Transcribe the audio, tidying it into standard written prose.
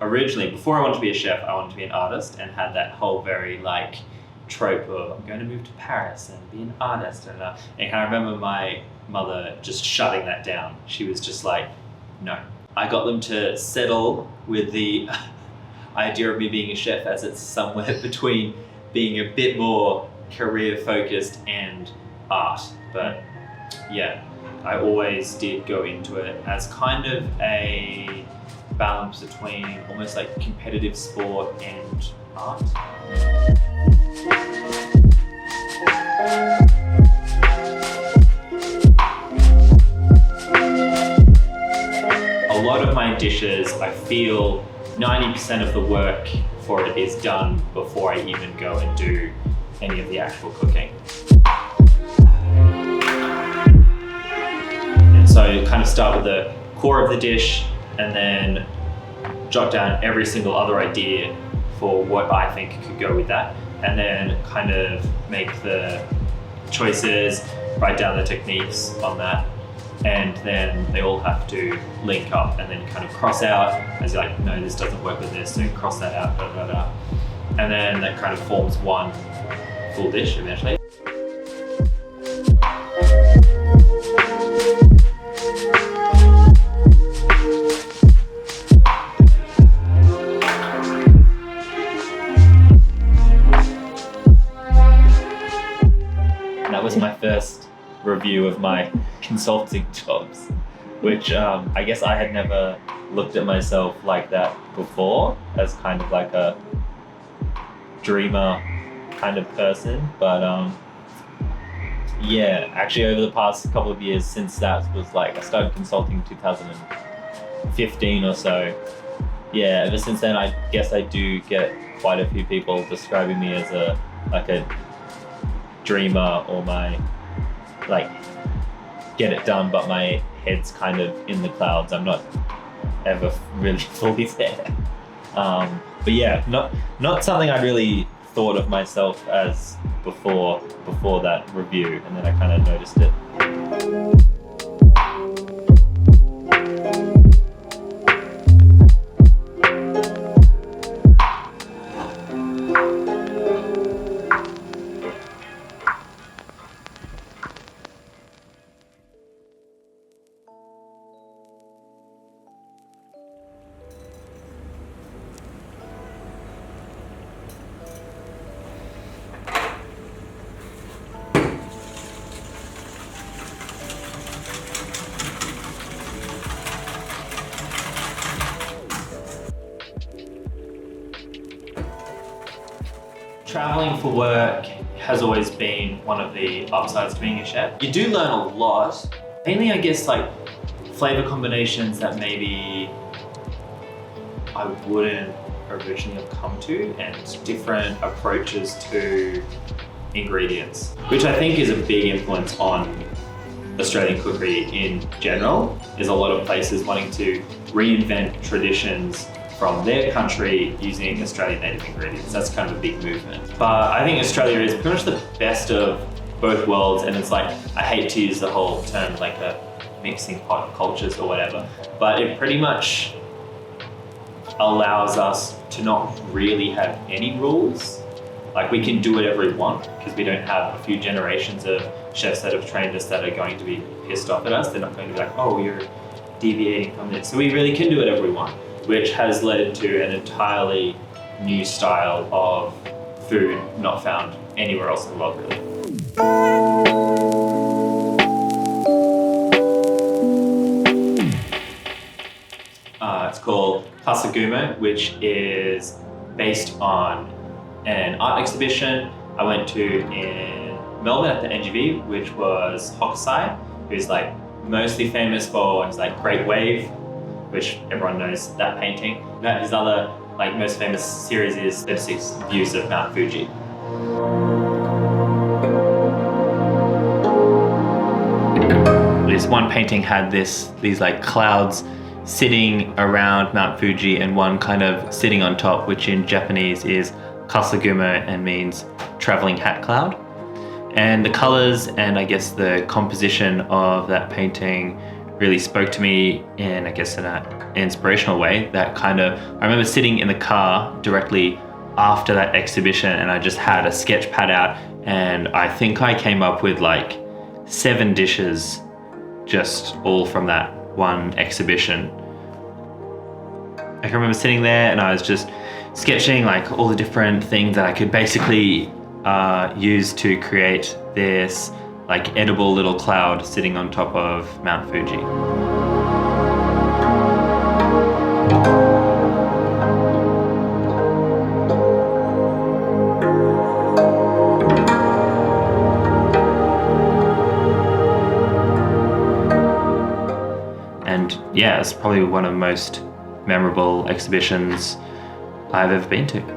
originally, before I wanted to be a chef, I wanted to be an artist, and had that whole very like trope of I'm going to move to Paris and be an artist, and I remember my mother just shutting that down. She was just like, no. I got them to settle with the idea of me being a chef, as it's somewhere between being a bit more career focused and art. But yeah, I always did go into it as kind of a balance between almost like competitive sport and art. A lot of my dishes, I feel 90% of the work for it is done before I even go and do any of the actual cooking. And so you kind of start with the core of the dish and then jot down every single other idea for what I think could go with that, and then kind of make the choices, write down the techniques on that, and then they all have to link up and then kind of cross out as you're like, no, this doesn't work with this, so cross that out, da, da, da. And then that kind of forms one full dish eventually. That was my first review of my consulting jobs, which I guess I had never looked at myself like that before, as kind of like a dreamer kind of person. But yeah, actually over the past couple of years since that was like, I started consulting in 2015 or so. Yeah, ever since then I guess I do get quite a few people describing me as a dreamer, or my like get it done but my head's kind of in the clouds. I'm not ever really fully there. But yeah, not something I really thought of myself as before that review, and then I kind of noticed it. Traveling for work has always been one of the upsides to being a chef. You do learn a lot, mainly I guess like flavor combinations that maybe I wouldn't originally have come to, and different approaches to ingredients, which I think is a big influence on Australian cookery in general. Is a lot of places wanting to reinvent traditions from their country using Australian native ingredients. That's kind of a big movement. But I think Australia is pretty much the best of both worlds, and it's like, I hate to use the whole term like a mixing pot of cultures or whatever, but it pretty much allows us to not really have any rules. Like, we can do whatever we want because we don't have a few generations of chefs that have trained us that are going to be pissed off at us. They're not going to be like, oh, you're deviating from this. So we really can do whatever we want, which has led to an entirely new style of food not found anywhere else in the world, really. It's called Kasa Gumo, which is based on an art exhibition I went to in Melbourne at the NGV, which was Hokusai, who's like mostly famous for his like Great Wave, which everyone knows that painting. But his other like most famous series is 36 Views of Mount Fuji. This one painting had these like clouds sitting around Mount Fuji and one kind of sitting on top, which in Japanese is Kasa Gumo and means traveling hat cloud. And the colors and I guess the composition of that painting really spoke to me in, I guess, in an inspirational way. That kind of, I remember sitting in the car directly after that exhibition, and I just had a sketch pad out, and I think I came up with like 7 dishes just all from that one exhibition. I can remember sitting there and I was just sketching like all the different things that I could basically use to create this like edible little cloud sitting on top of Mount Fuji. And yeah, it's probably one of the most memorable exhibitions I've ever been to.